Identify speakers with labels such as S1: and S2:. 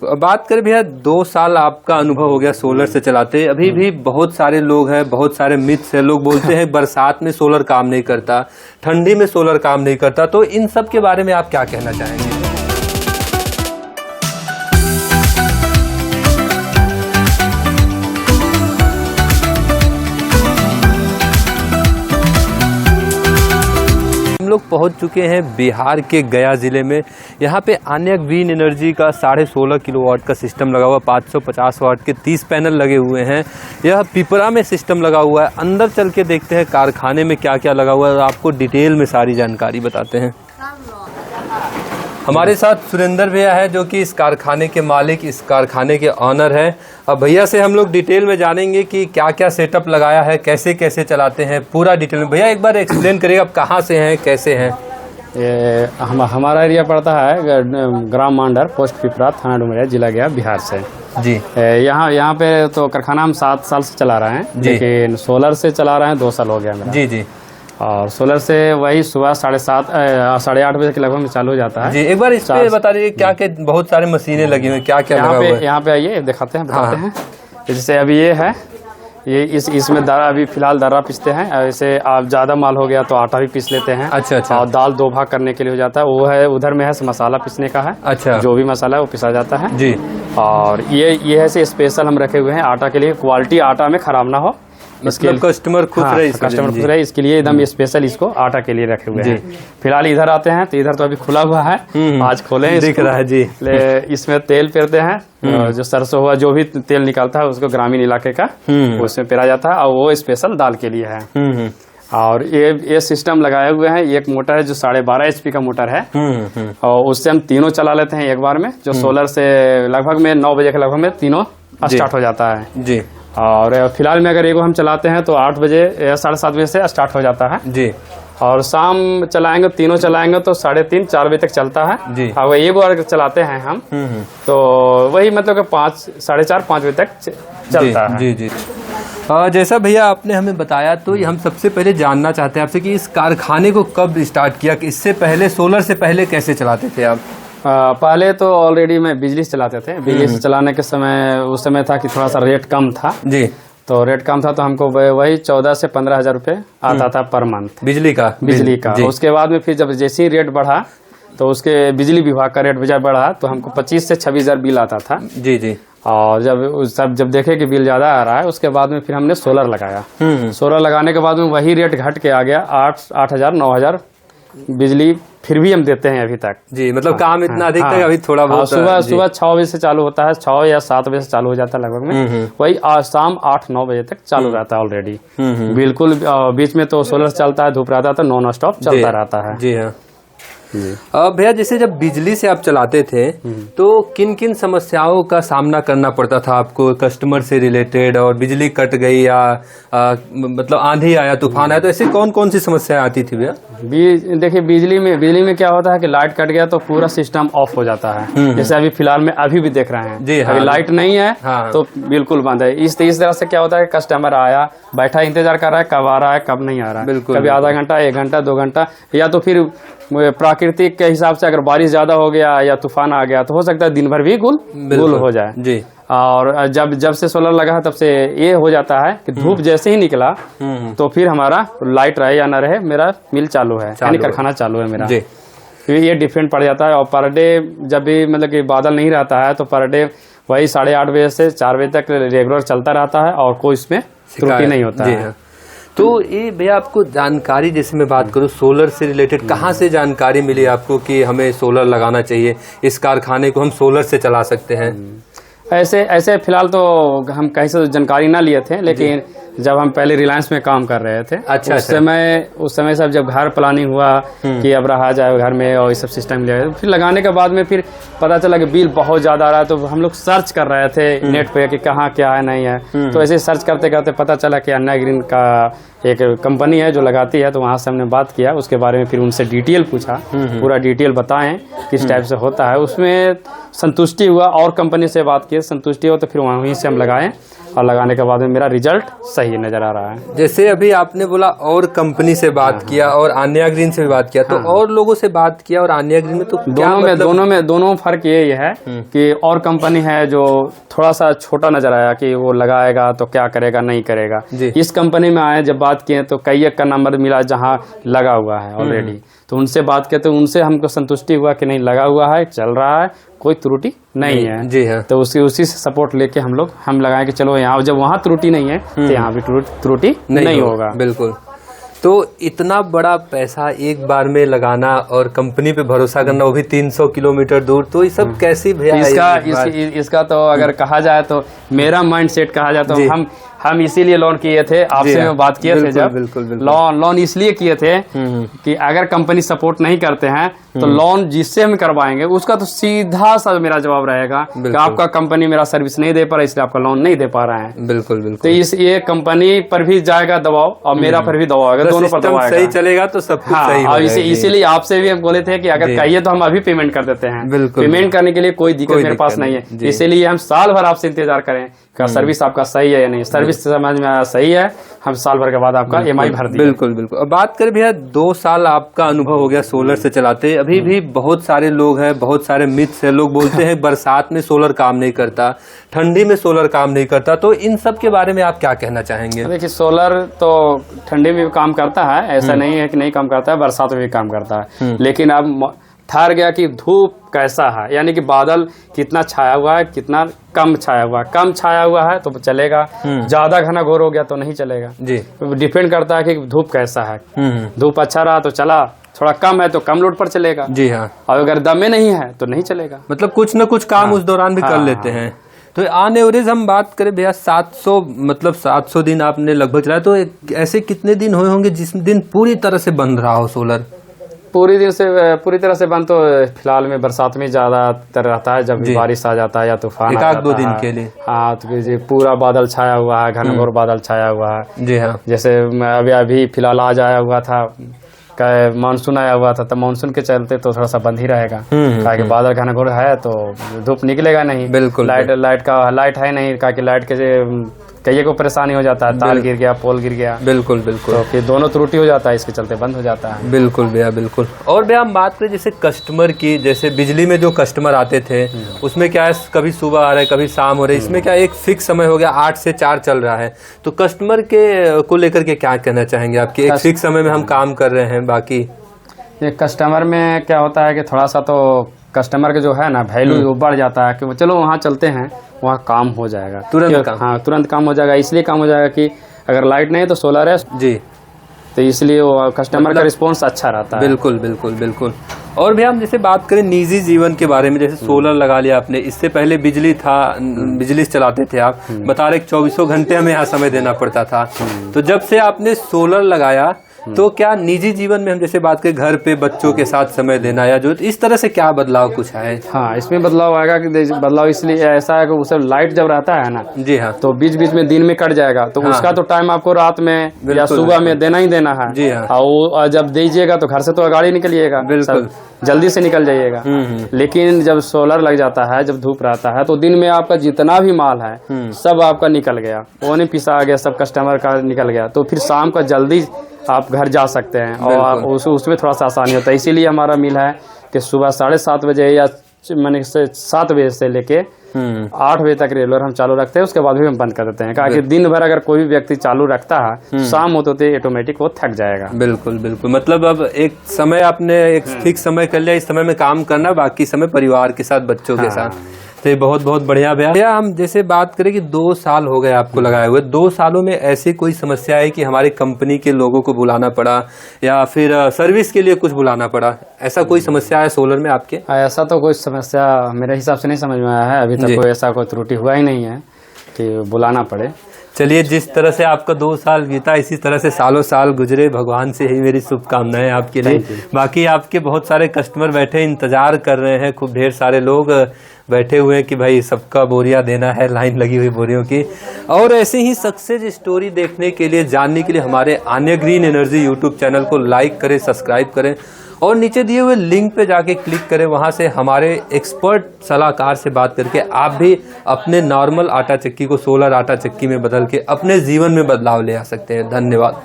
S1: बात करें भैया, 2 साल आपका अनुभव हो गया सोलर से चलाते, अभी भी बहुत सारे लोग हैं, बहुत सारे मिथ्स हैं। लोग बोलते हैं बरसात में सोलर काम नहीं करता, ठंडी में सोलर काम नहीं करता, तो इन सब के बारे में आप क्या कहना चाहेंगे? हम लोग पहुंच चुके हैं बिहार के गया ज़िले में। यहाँ पे आन्यक ग्रीन एनर्जी का 16.5 किलोवाट का सिस्टम लगा हुआ, 550 वाट के 30 पैनल लगे हुए हैं। यह पिपरा में सिस्टम लगा हुआ है। अंदर चल के देखते हैं कारखाने में क्या क्या लगा हुआ है, आपको डिटेल में सारी जानकारी बताते हैं। हमारे साथ सुरेंद्र भैया है जो कि इस कारखाने के मालिक, इस कारखाने के ऑनर है। अब भैया से हम लोग डिटेल में जानेंगे कि क्या क्या सेटअप लगाया है, कैसे कैसे चलाते हैं, पूरा डिटेल में। भैया एक बार एक्सप्लेन करिएगा, आप कहाँ से हैं, कैसे हैं?
S2: ये हमारा एरिया पड़ता है ग्राम मांडर, पोस्ट पिपरा, थाना डुमरिया, जिला गया, बिहार से
S1: जी।
S2: यहाँ पे तो कारखाना हम 7 साल से चला रहे हैं, लेकिन सोलर से चला रहे हैं 2 साल हो गया मेरा।
S1: जी जी।
S2: और सोलर से वही सुबह 7:30 बजे के लगभग में चालू हो जाता है।
S1: जी, एक बार इस पे बता दीजिए क्या क्या बहुत सारे मशीनें लगी हुई, क्या क्या लगा हुआ है?
S2: यहाँ पे आइए, दिखाते हैं, बताते हैं। जैसे अभी ये है, ये इसमें दर्रा, अभी फिलहाल दर्रा पीसते हैं। ऐसे आप ज्यादा माल हो गया तो आटा भी पीस लेते हैं।
S1: अच्छा अच्छा।
S2: और दाल 2 भाग करने के लिए हो जाता है, वो है उधर में है मसाला पीसने का है।
S1: अच्छा।
S2: जो भी मसाला है वो पिसा जाता है
S1: जी।
S2: और ये है स्पेशल हम रखे हुए हैं आटा के लिए, क्वालिटी आटा में खराब ना हो,
S1: इसके कस्टमर खुश रहे,
S2: कस्टमर खुश रहे, इसके लिए एकदम स्पेशल इसको आटा के लिए रखे हुए हैं। फिलहाल इधर आते हैं तो इधर तो अभी खुला हुआ है, आज खोले
S1: दिख रहा है जी।
S2: इसमें तेल पेरते हैं, जो सरसों हुआ जो भी तेल निकलता है उसको ग्रामीण इलाके का उसमें पेरा जाता है, और वो स्पेशल दाल के लिए है। और ये सिस्टम लगाए हुए हैं। एक मोटर है जो 12.5 HP का मोटर है, और उससे हम तीनों चला लेते हैं एक बार में। जो सोलर से लगभग में 9 बजे के लगभग में तीनों स्टार्ट हो जाता है जी। और फिलहाल में अगर एगो हम चलाते हैं तो 8 बजे या 7:30 बजे से स्टार्ट हो जाता है जी। और शाम चलाएंगे, तीनों चलाएंगे तो 3:30 4 बजे तक चलता है जी। और एगो अगर चलाते हैं हम तो वही मतलब कि 4:30 5 बजे तक चलता है जी जी।
S1: जैसा भैया आपने हमें बताया, तो हम सबसे पहले जानना चाहते हैं आपसे कि इस कारखाने को कब स्टार्ट किया, इससे पहले सोलर से पहले कैसे चलाते थे आप?
S2: पहले तो ऑलरेडी मैं बिजली से चलाते थे। बिजली से चलाने के समय उस समय था कि थोड़ा सा रेट कम था जी। तो रेट कम था तो हमको वही 14 से 15 हजार रुपये आता था पर मंथ बिजली का। उसके बाद में फिर जब जैसे ही रेट बढ़ा तो उसके बिजली विभाग का रेट बढ़ा तो हमको 25 से 26 हजार बिल आता था जी जी। और जब देखे कि बिल ज्यादा आ रहा है उसके बाद में फिर हमने सोलर लगाया। सोलर लगाने के बाद में वही रेट घट के आ गया 8 हजार 9 हजार बिजली फिर भी हम देते हैं अभी तक जी। मतलब काम इतना अधिक था अभी थोड़ा बहुत। सुबह 6 बजे से चालू होता है, 6 या 7 बजे से चालू हो जाता है लगभग में, वही शाम 8-9 बजे तक चालू रहता है ऑलरेडी बिल्कुल। बीच में तो सोलर चलता है, धूप रहता है तो नॉन स्टॉप चलता रहता है जी हाँ।
S1: भैया जैसे जब बिजली से आप चलाते थे तो किन किन समस्याओं का सामना करना पड़ता था आपको, कस्टमर से रिलेटेड, और बिजली कट गई या मतलब आंधी आया, तूफान आया, तो ऐसे कौन कौन सी समस्याएं आती थी भैया?
S2: देखिए बिजली में क्या होता है कि लाइट कट गया तो पूरा सिस्टम ऑफ हो जाता है। जैसे अभी फिलहाल में अभी भी देख रहे हैं जी। अभी लाइट नहीं है तो बिल्कुल बंद है। इस तरह से क्या होता है, कस्टमर आया बैठा इंतजार कर रहा है कब आ रहा है कब नहीं आ रहा है, कभी आधा घंटा 1 घंटा 2 घंटा, या तो फिर प्राकृतिक के हिसाब से अगर बारिश ज्यादा हो गया या तूफान आ गया तो हो सकता है दिन भर भी गुल हो जाए जी। और जब से सोलर लगा है तब से ये हो जाता है कि धूप जैसे ही निकला तो फिर हमारा लाइट रहे या ना रहे मेरा मिल चालू है, यानी कारखाना चालू है मेरा जी। फिर ये डिफरेंट पड़ जाता है। और पर डे जब भी मतलब कि बादल नहीं रहता है तो पर डे वही 8:30 बजे से 4 बजे तक रेगुलर चलता रहता है और कोई इसमें त्रुटि नहीं होता है।
S1: तो ये भैया आपको जानकारी, जैसे मैं बात करूँ सोलर से रिलेटेड, कहाँ से जानकारी मिली आपको कि हमें सोलर लगाना चाहिए, इस कारखाने को हम सोलर से चला सकते हैं?
S2: ऐसे फिलहाल तो हम कहीं से जानकारी ना लिए थे, लेकिन जब हम पहले रिलायंस में काम कर रहे थे उस समय सब जब घर प्लानिंग हुआ कि अब रहा जाए घर में और ये सब सिस्टम लिया, फिर लगाने के बाद में फिर पता चला कि बिल बहुत ज्यादा आ रहा है। तो हम लोग सर्च कर रहे थे नेट पे कि कहाँ क्या है नहीं है। तो ऐसे सर्च करते करते पता चला कि अन्ना ग्रीन का एक कंपनी है जो लगाती है, तो वहाँ से हमने बात किया उसके बारे में, फिर उनसे डिटेल पूछा, पूरा डिटेल बताएं किस टाइप से होता है। उसमें संतुष्टि हुआ और कंपनी से बात की, संतुष्टि हो तो फिर वहीं से हम लगाएं और लगाने के बाद में मेरा रिजल्ट सही नज़र आ रहा है।
S1: जैसे अभी आपने बोला और कंपनी से बात किया और आन्या ग्रीन से भी बात किया, तो और लोगों से बात किया और आन्या ग्रीन में तो
S2: दोनों फर्क ये है कि और कंपनी है जो थोड़ा सा छोटा नजर आया कि वो लगाएगा तो क्या करेगा नहीं करेगा। इस कंपनी में आए जब बात किए तो कई एक का नंबर मिला जहाँ लगा हुआ है ऑलरेडी, तो उनसे बात किया तो उनसे हमको संतुष्टि हुआ कि नहीं लगा हुआ है, चल रहा है, कोई त्रुटि नहीं है।
S1: जी हाँ।
S2: तो उसी से सपोर्ट लेके हम लगाए कि चलो यहाँ जब वहाँ त्रुटि नहीं है तो यहाँ भी त्रुटि नहीं होगा।
S1: बिल्कुल। तो इतना बड़ा पैसा एक बार में लगाना और कंपनी पे भरोसा करना, वो भी 300 किलोमीटर दूर, तो ये सब कैसी भैया?
S2: इसका तो अगर कहा जाए तो मेरा माइंड सेट कहा जाए तो हम इसीलिए लोन किए थे, आपसे में बात किए थे जब लोन इसलिए किए थे कि अगर कंपनी सपोर्ट नहीं करते हैं तो लोन जिससे हम करवाएंगे उसका तो सीधा सा मेरा जवाब रहेगा कि आपका कंपनी मेरा सर्विस नहीं दे पा रहा, इसलिए आपका लोन नहीं दे पा रहा है।
S1: बिल्कुल बिल्कुल।
S2: तो ये कंपनी पर भी जाएगा दबाव और मेरा पर भी दबाव आएगा, दोनों पर दबाव
S1: सही चलेगा तो सब कुछ सही हो जाएगा।
S2: इसीलिए आपसे भी हम बोले थे कि अगर कहिए तो हम अभी पेमेंट कर देते हैं। पेमेंट करने के लिए कोई दिक्कत मेरे पास नहीं है, इसीलिए हम साल भर आपसे इंतजार करें कि सर्विस आपका सही है या नहीं। सर्विस समझ में आया सही है, हम साल भर के बाद आपका EMI भर देंगे।
S1: बिल्कुल बिल्कुल। अब बात करें भैया, 2 साल आपका अनुभव हो गया सोलर से चलाते, अभी भी बहुत सारे लोग हैं, बहुत सारे मिथ्स है, लोग बोलते हैं बरसात में सोलर काम नहीं करता, ठंडी में सोलर काम नहीं करता, तो इन सब के बारे में आप क्या कहना चाहेंगे?
S2: देखिए सोलर तो ठंडी में भी काम करता है, ऐसा नहीं है कि नहीं काम करता है, बरसात में भी काम करता है, लेकिन अब ठहर गया कि धूप कैसा है, यानी कि बादल कितना छाया हुआ है, कितना कम छाया हुआ है। कम छाया हुआ है तो चलेगा, ज्यादा घना घोर हो गया तो नहीं चलेगा। जी, डिपेंड करता है कि धूप कैसा है। धूप अच्छा रहा तो चला, थोड़ा कम है तो कम लोड पर चलेगा। जी हाँ। और अगर दम में नहीं है तो नहीं चलेगा।
S1: मतलब कुछ न कुछ काम उस दौरान भी कर लेते हैं। तो ऑन एवरेज हम बात करें भैया 700, मतलब 700 दिन आपने लगभग चलाया, तो ऐसे कितने दिन हुए होंगे जिस दिन पूरी तरह से बंद रहा हो सोलर?
S2: पूरी तरह से बंद तो फिलहाल में बरसात में ज्यादातर रहता है, जब बारिश आ जाता है या तूफान आ जाता
S1: 1-2 दिन के लिए।
S2: हाँ, तो पूरा बादल छाया हुआ है, घनघोर बादल छाया हुआ है।
S1: जी हाँ।
S2: जैसे अभी फिलहाल आज आया हुआ था, मानसून आया हुआ था, तो मानसून के चलते तो थोड़ा सा बंद ही रहेगा, कि बादल घनघोर है तो धूप निकलेगा नहीं। बिल्कुल। लाइट है नहीं, कि लाइट के कई को परेशानी हो जाता है, तार गिर गया, पोल गिर गया।
S1: बिल्कुल बिल्कुल।
S2: तो फिर दोनों त्रुटि हो जाता है, इसके चलते बंद हो जाता है।
S1: बिल्कुल भैया बिल्कुल। और भैया हम बात करें जैसे कस्टमर की, जैसे बिजली में जो कस्टमर आते थे उसमें क्या है, कभी सुबह आ रहा है कभी शाम हो रहा है, इसमें क्या एक फिक्स समय हो गया 8 से 4 चल रहा है, तो कस्टमर के को लेकर के क्या कहना चाहेंगे आपके? एक फिक्स समय में हम काम कर रहे हैं, बाकी
S2: ये कस्टमर में क्या होता है कि थोड़ा सा तो कस्टमर के जो है ना वैल्यू बढ़ जाता है कि चलो वहाँ चलते हैं, वहाँ काम हो जाएगा तुरंत। हाँ, तुरंत काम हो जाएगा। इसलिए काम हो जाएगा कि अगर लाइट नहीं है तो सोलर है जी, तो इसलिए वो कस्टमर का रिस्पॉन्स अच्छा रहता है।
S1: बिल्कुल बिल्कुल बिल्कुल। और भी हम जैसे बात करें निजी जीवन के बारे में, जैसे सोलर लगा लिया आपने, इससे पहले बिजली था, बिजली से चलाते थे आप, बता रहे 24 घंटे हमें यहाँ समय देना पड़ता था, तो जब से आपने सोलर लगाया तो क्या निजी जीवन में हम जैसे बात करें घर पे बच्चों के साथ समय देना या जो इस तरह से क्या बदलाव कुछ है?
S2: हाँ, इसमें बदलाव आएगा कि बदलाव इसलिए ऐसा है कि उसे लाइट जब रहता है ना, जी हाँ, तो बीच बीच में दिन में कट जाएगा, तो उसका तो टाइम आपको रात में या सुबह में देना ही देना है। जी हाँ। और जब दीजिएगा तो घर से तो गाड़ी निकलिएगा, बिल्कुल जल्दी से निकल जाइएगा। लेकिन जब सोलर लग जाता है, जब धूप रहता है, तो दिन में आपका जितना भी माल है सब आपका निकल गया, वो नहीं पिसा गया, सब कस्टमर का निकल गया, तो फिर शाम का जल्दी आप घर जा सकते हैं और उसमें थोड़ा सा आसानी होता है। इसीलिए हमारा मिल है कि सुबह 7:30 बजे या मैंने 7 बजे से लेके 8 बजे तक रेगुलर हम चालू रखते हैं, उसके बाद भी हम बंद कर देते हैं, क्योंकि दिन भर अगर कोई भी व्यक्ति चालू रखता है, शाम होते ऑटोमेटिक वो थक जाएगा। बिल्कुल बिल्कुल। मतलब अब एक समय आपने एक फिक्स समय कर लिया, इस समय में काम करना, बाकी समय परिवार के साथ, बच्चों के साथ। तो बहुत बहुत बढ़िया भैया। हम जैसे बात करें कि 2 साल हो गए आपको लगाए हुए, 2 सालों में ऐसी कोई समस्या है कि हमारी कंपनी के लोगों को बुलाना पड़ा या फिर सर्विस के लिए कुछ बुलाना पड़ा, ऐसा कोई समस्या है सोलर में आपके? ऐसा तो कोई समस्या मेरे हिसाब से नहीं समझ में आया है अभी तक, कोई ऐसा कोई त्रुटि हुआ ही नहीं है कि बुलाना पड़े।
S1: चलिए, जिस तरह से आपका 2 साल बीता, इसी तरह से सालों साल गुजरे, भगवान से ही मेरी शुभकामनाएं आपके लिए। बाकी आपके बहुत सारे कस्टमर बैठे इंतजार कर रहे हैं, खूब ढेर सारे लोग बैठे हुए हैं कि भाई सबका बोरियां देना है, लाइन लगी हुई बोरियों की। और ऐसे ही सक्सेस स्टोरी देखने के लिए, जानने के लिए हमारे Aanya green energy YouTube channel को लाइक करें, सब्सक्राइब करें और नीचे दिए हुए लिंक पे जाके क्लिक करें, वहाँ से हमारे एक्सपर्ट सलाहकार से बात करके आप भी अपने नॉर्मल आटा चक्की को सोलर आटा चक्की में बदल के अपने जीवन में बदलाव ले आ सकते हैं। धन्यवाद।